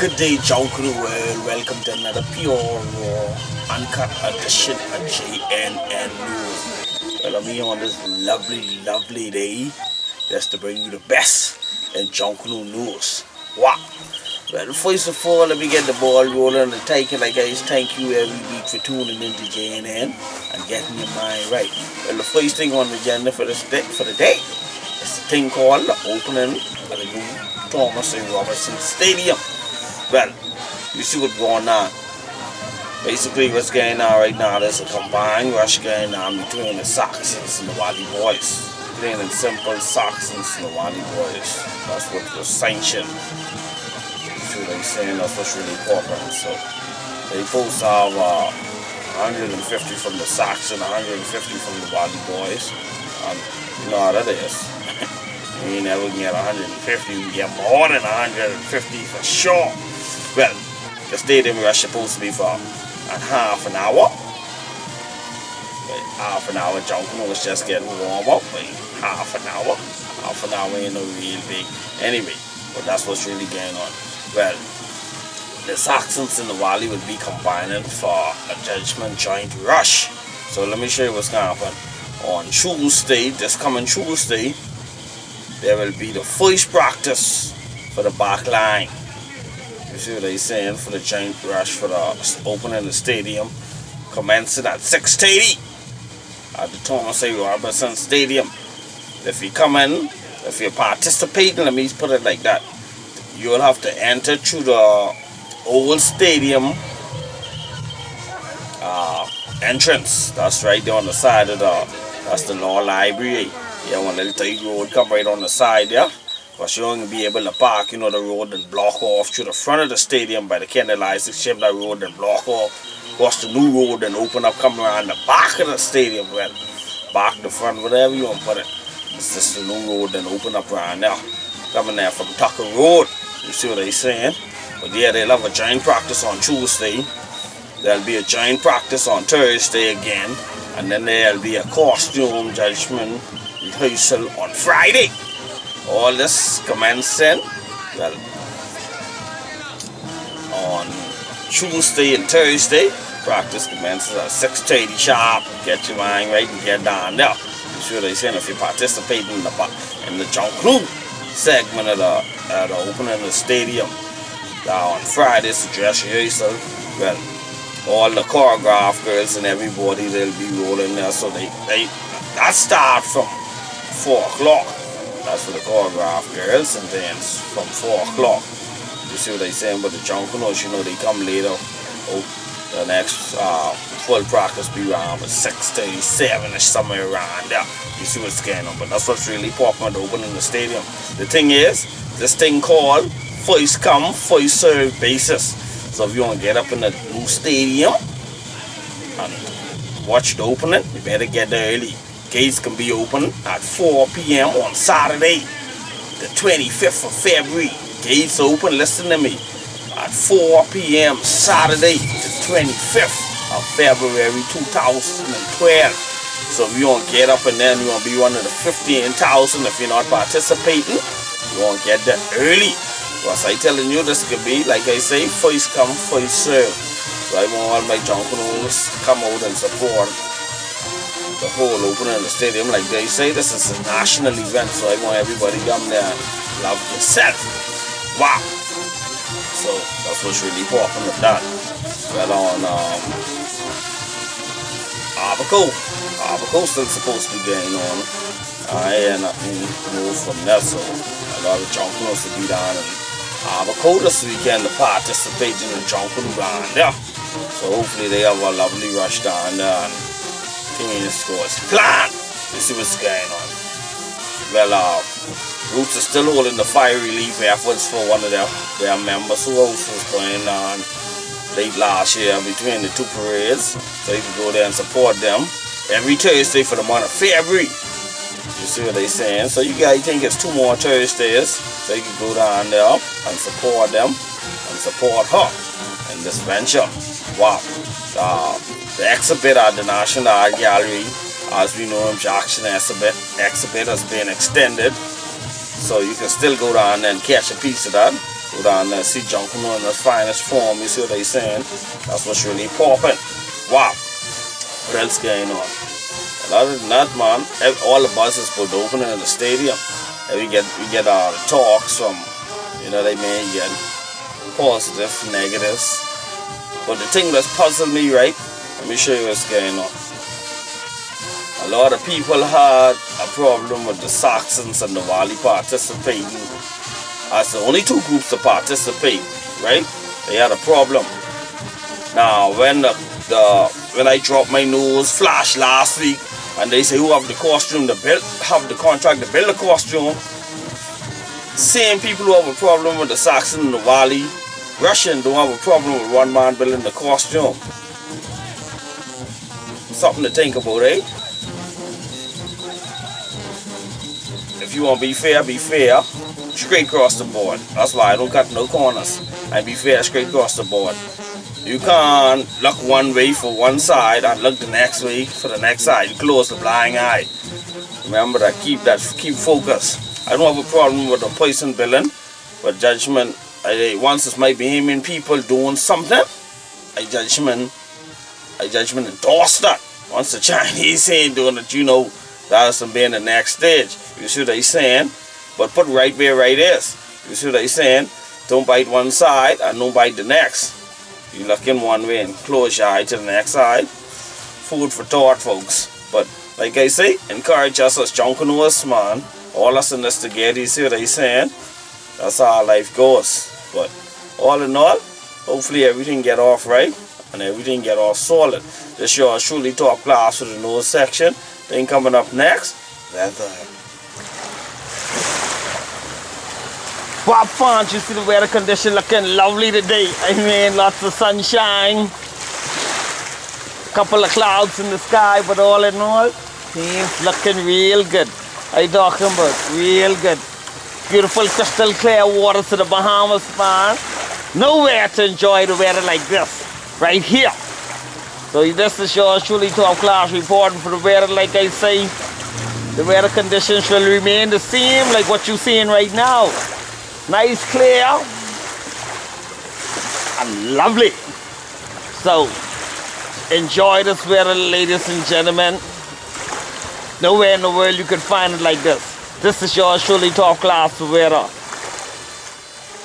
Good day, junk in the world. Welcome to another pure, raw, uncut edition of Jnn News. Well, I'm here on this lovely day just to bring you the best in junk news. Wow. Well, first of all, let me get the ball rolling and thank you, guys. Thank you every week for tuning into Jnn and getting your mind right. Well, the first thing on the agenda for the day is the thing called the opening of the new Thomas A. Robertson Stadium. Well, you see what's going on. Basically, what's going on right now, there's a combined rush going on between the Saxons and the Wally Boys. Plain and simple, Saxons and the Wally Boys. That's what was sanctioned. You see what I'm saying? That's what's really important. So, they both have 150 from the Saxons, 150 from the Wally Boys. And you know how that is. You ain't never get 150, you get more than 150 for sure. Well, the stadium rush is supposed to be for half an hour. But half an hour, junk was just getting warm up. But half an hour ain't no real big. Anyway, but that's what's really going on. Well, the Saxons and the Wally will be combining for a judgment joint rush. So let me show you what's going to happen. On Tuesday, this coming Tuesday, there will be the first practice for the back line. You see what I'm saying? For the giant rush for the opening the stadium, commencing at 6:30 at the Thomas A. Robertson Stadium. If you come in, if you're participating, let me put it like that, you'll have to enter through the old stadium entrance. That's right there on the side of that's the law library. Yeah, one little tight road come right on the side there. Because you won't be able to park, you know, the road and block off through the front of the stadium by the candlelight, ship that road and block off. Cross the new road and open up, come around the back of the stadium. Well, back, the front, whatever you want to put it. It's just the new road and open up around there. Coming there from Tucker Road. You see what I'm saying? But yeah, they'll have a giant practice on Tuesday. There'll be a giant practice on Thursday again. And then there'll be a costume judgment rehearsal on Friday. All this commencing, well, on Tuesday and Thursday. Practice commences at 6:30 sharp. Get your mind right and get down there. You see what I'm saying? If you participate in the junk crew segment of the opening of the stadium on Fridays to dress rehearsal, well, all the choreographed girls and everybody, they'll be rolling there. So that start from 4 o'clock. That's for the choreographed girls, and then from 4 o'clock. You see what I'm saying? But the junkinos, you know, they come later. Oh, the next full practice be around 6:37ish, somewhere around there. You see what's going on? But that's what's really popping to open in the stadium. The thing is, this thing called first come, first serve basis. So if you want to get up in the new stadium and watch the opening, you better get there early. Gates can be open at 4 p.m. on Saturday, the 25th of February. Gates open, listen to me, at 4 p.m. Saturday, the 25th of February 2012. So if you want to get up and then you want to be one of the 15,000 if you're not participating, you want to get there early. Because I telling you, this could be, like I say, first come, first serve. So I want all my junkinos come out and support the whole opening of the stadium. Like they say, this is a national event, so I want everybody come there and love yourself. Wow! So that's what's really popping with that. Well, on Abaco still supposed to be going on. I ain't nothing more from that, so a lot of junkinos to be down in Abaco this weekend to participate in the junkino down there. So hopefully they have a lovely rush down there and things go as planned. You see what's going on. Well, Roots is still holding the fire relief efforts for one of their members who also was going on late last year between the two parades. So you can go there and support them every Thursday for the month of February. You see what they're saying? So you guys think it's 2 more Thursdays, so you can go down there and support them and support her in this venture. Wow. The exhibit at the National Art Gallery, as we know, the action exhibit has been extended. So you can still go down there and catch a piece of that. Go down there and see Junkino in its finest form. You see what they're saying? That's what's really popping. Wow. What else going on? Well, other than that, man, all the buses put open in the stadium. And we get talks from, you know, they may get positive, negatives. But the thing that's puzzled me, right? Let me show you what's going on. A lot of people had a problem with the Saxons and the Valley participating as the only 2 groups to participate, right? They had a problem. Now, when I dropped my nose flash last week, and they say who have the costume to build, have the contract to build the costume, same people who have a problem with the Saxon and the Valley Russian don't have a problem with one man building the costume. Something to think about, eh? If you want to be fair, straight across the board. That's why I don't cut no corners. I be fair straight across the board. You can't look one way for one side and look the next way for the next side. You close the blind eye. Remember that, keep focus. I don't have a problem with the person building, but judgment, once it's my behaving people doing something, I judgment endorse that. Once the Chinese ain't doing it, you know, that's being the next stage. You see what they saying? But put right where right is. You see what they saying? Don't bite one side and don't bite the next. You look in one way and close your eye to the next side. Food for thought, folks. But like I say, encourage us as junkinos, man. All us in this together, you see what they saying? That's how life goes. But all in all, hopefully everything get off right and everything get off solid. This show is truly top class for the news section. Then coming up next, weather. Bob Font, you see the weather condition looking lovely today. I mean, lots of sunshine, a couple of clouds in the sky, but all in all, it's looking real good. I talking about real good. Beautiful crystal clear waters to the Bahamas, man. Nowhere to enjoy the weather like this, right here. So this is your truly top class reporting for the weather. Like I say, the weather conditions will remain the same like what you're seeing right now. Nice, clear, and lovely. So, enjoy this weather, ladies and gentlemen. Nowhere in the world you could find it like this. This is your truly top class weather.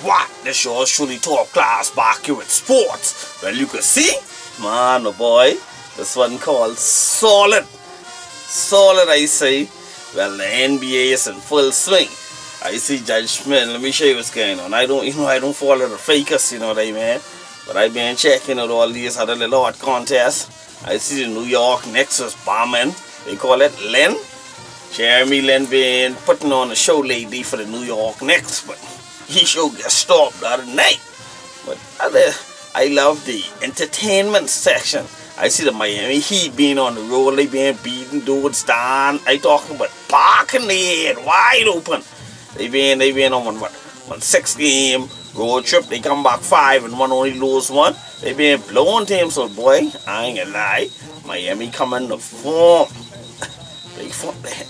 What? This yours truly top class back here with sports. Well, you can see, man, oh boy, this one called solid. Solid, I say. Well, the NBA is in full swing. I see judgment. Let me show you what's going on. I don't follow the fakers, you know what I mean? But I've been checking out all these other little hot contests. I see the New York Knicks was bombing. They call it Lynn. Jeremy Lin been putting on a show lately for the New York Knicks, but he show got stopped the other night. But I love the entertainment section. I see the Miami Heat being on the road. They been beating dudes down. I talking about parking the head wide open. They been on one 6-game road trip. They come back 5 and one only lose 1. They been blowing teams, so boy, I ain't gonna lie. Miami coming to form.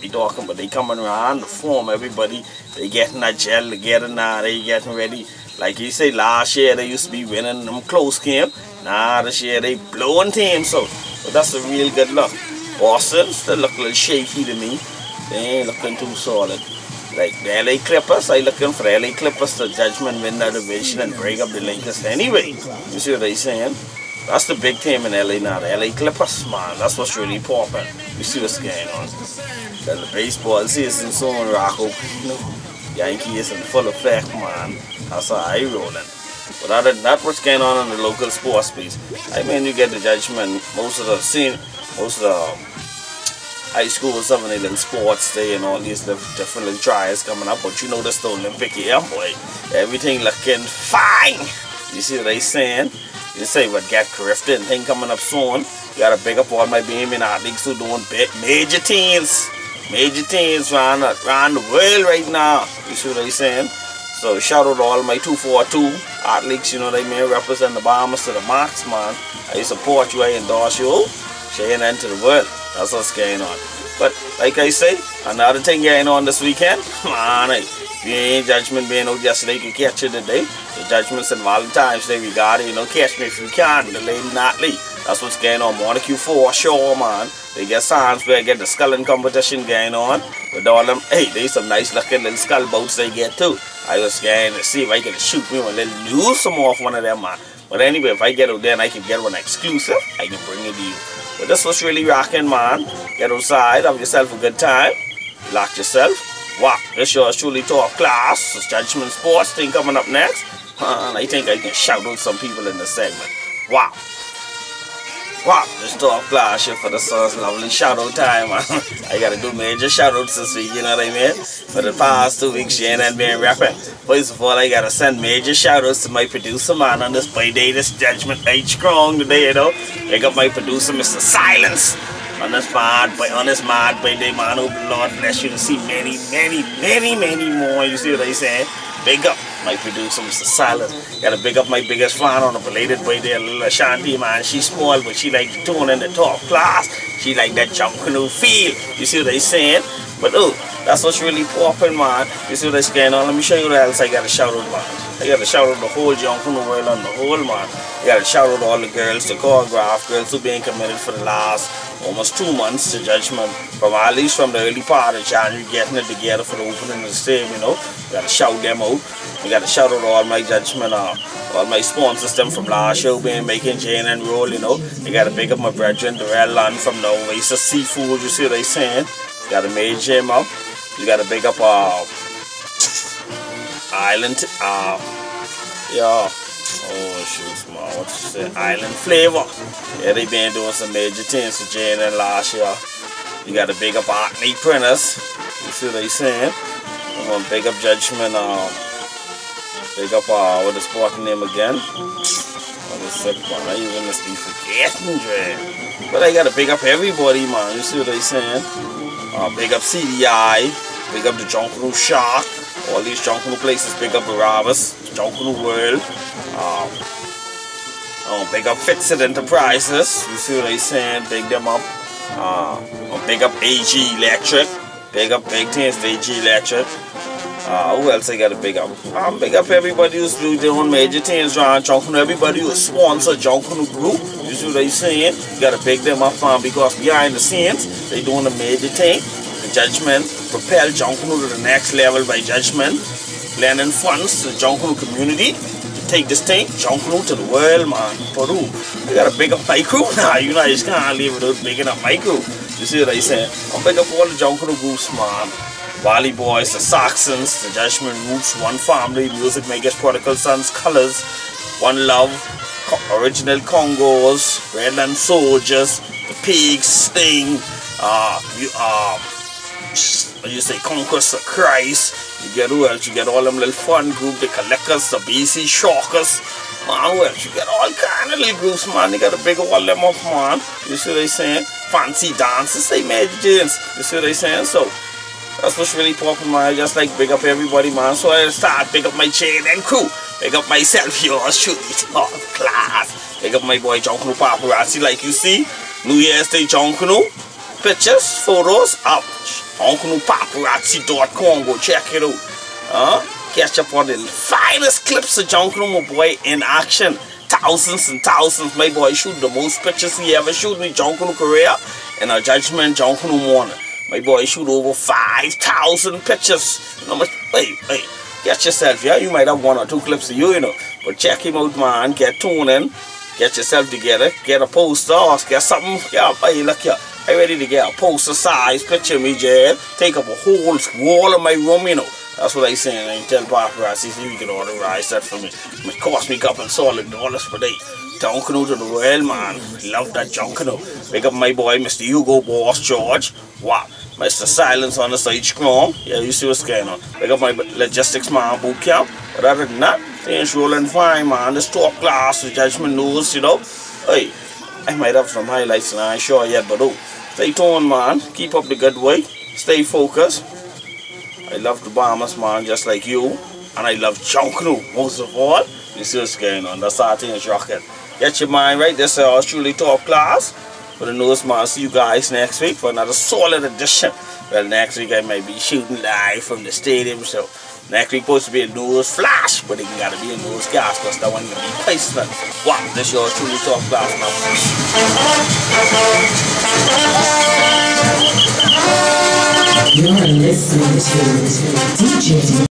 they talking, but they coming around to form everybody. They getting that gel together now. They getting ready. Like you say, last year they used to be winning them close game. Nah, this year they blowing teams out. But that's a real good look. Boston still look a little shaky to me. They ain't looking too solid. Like the LA Clippers, I looking for the LA Clippers to judgment win that division and break up the Lakers anyway. You see what they saying? That's the big team in LA now, the LA Clippers, man. That's what's really popping. You see what's going on. Then the baseball season soon rock up. You know, Yankees in full effect, man. That's how I rolling. But other than that, what's going on in the local sports space? I mean, you get the judgment. Most of the high schools having a little sports day and all these different little trials coming up. But you know, that's the Olympic year, boy. Everything looking fine. You see what they saying? You say what get corrected and thing coming up soon. You gotta pick up all my BMN athletes who doing major teams around the world right now. You see what they saying? So shout out to all my 242 athletes, you know what I mean, represent the Bahamas to the max, man. I support you, I endorse you, sharing into the world. That's what's going on. But like I say, another thing going on this weekend, man, if you ain't judgment being out yesterday, you can catch it today. The judgments and Valentine's Day, we got it, you know, catch me if you can, the lady Natalie. That's what's going on. Monaco for sure, man. They get signs where get the sculling competition going on. With all them, hey, there's some nice looking little skull boats they get too. I was going to see if I can shoot me one little news some off one of them, man. But anyway, if I get out there and I can get one exclusive, I can bring it to you. But this was really rocking, man. Get outside, have yourself a good time. Lock yourself. Wow, this sure is truly top class. It's Judgment Sports thing coming up next. And I think I can shout out some people in the segment. Wow. Wow, this top class shit for the son's lovely shout out time, man. I gotta do major shout outs this week, you know what I mean? For the past 2 weeks, Jnn been rapping. First of all, I gotta send major shout outs to my producer, man, on this birthday, this Judgment H strong today, you know. I got my producer, Mr. Silence. On this mad birthday, man. Hope the Lord bless you to see many, many, many, many more. You see what I say? Big up my producer, Mr. Silence. Gotta big up my biggest fan on a belated birthday, little Ashanti, man. She's small, but she like the tone in the top class. She like that jump canoe feel. You see what I saying? But oh, that's what's really popping, man. You see what's going on? Let me show you what else I gotta shout out, man. I gotta shout out the whole jump canoe world on the whole, man. I gotta shout out all the girls, the choreograph girls who been committed for the last almost 2 months to judgment, from at least from the early part of January, getting it together for the opening of the stadium, you know. We gotta shout them out. We gotta shout out all my judgment, all my sponsors them from last year been making Jnn roll, you know. You gotta pick up my brethren, the Red Land from the Oasis Seafood, you see what they saying? You gotta make him up. You gotta pick up Island, yeah. Oh shoot, man, what you say? Island Flavor. Yeah, they been doing some major things for Jnn last year. You gotta big up Acne Printers. You see what they saying? I'm gonna big up Judgment, big up what the sport name again? What is it, man? I even must be forgetting, Dre. But I gotta big up everybody, man. You see what they saying? Big up CDI, big up the Junkanoo Shark. All these Junkanoo places, big up Barabbas, Junkanoo World. Big up Fitsit Enterprises, you see what I saying, big them up. Big up AG Electric, big up big things to AG Electric. Who else I gotta big up? Big up everybody who's doing major things around Junkanoo, everybody who sponsor Junkanoo Group, you see what I saying? You gotta big them up, because behind the scenes, they doing a major thing. The Judgment propel Junkanoo to the next level by Judgment, lending funds to the Junkanoo community. Take this thing, Junkanoo to the world, man. Peru. I gotta big up my crew now. You know, I just can't live without bigging up my crew. You see what I say? I'm big up all the Junkanoo groups, man. Valley Boys, the Saxons, the Judgment Roots, One Family, Music Makers, Prodigal Sons, Colors, One Love, Original Congos, Redland Soldiers, the Pigs, Sting, you say Conquest of Christ. You get who else? You get all them little fun group, the Collectors, the BC Shockers. Man, who else? You get all kind of little groups, man. You gotta big all them up, man. You see what they saying? Fancy dances, they major jeans. You see what they saying? So that's what's really popping, man. I just like big up everybody, man. So I start big up my Jnn crew. Big up myself, yours truly, top class. Big up my boy Junkanoo Paparazzi, like you see. New Year's Day Junkanoo. pictures, photos of JnNewPaparazzi.com. Go check it out. Catch up on the finest clips of JnN, my boy, in action. Thousands and thousands. My boy shoot the most pictures he ever shoot in JnN career. And a judgment JnN morning. My boy shoot over 5,000 pictures. You know, hey, get yourself, yeah. You might have 1 or 2 clips of you know. But check him out, man. Get tuned in. Get yourself together. Get a poster or get something. Yeah, hey, look here. I'm ready to get a poster size picture of me, Jed. Take up a whole wall of my room, you know. That's what I saying. I tell paparazzi, see if you can authorize that for me. It cost me a couple solid dollars per day. JnN to the world, man. Love that JnN. Pick up my boy, Mr. Hugo Boss George. Wow. Mr. Silence on the side strong. Yeah, you see what's going on. Pick up my logistics man boot camp. But other than that, things rolling fine, man. This top class, the Judgment News, you know. Hey, I might have some highlights and I ain't sure yet, but oh. Stay tuned, man. Keep up the good way. Stay focused. I love the Bahamas, man, just like you. And I love JnN most of all. You see what's going on. That's our thing is rocking. Get your mind right. This is truly top class. For the news, man. See you guys next week for another solid edition. Well, next week I might be shooting live from the stadium. So next week supposed to be a news flash, but it gotta be a news cast because that one gonna be placement. Wow, this is truly top class, man. You're listening to DJ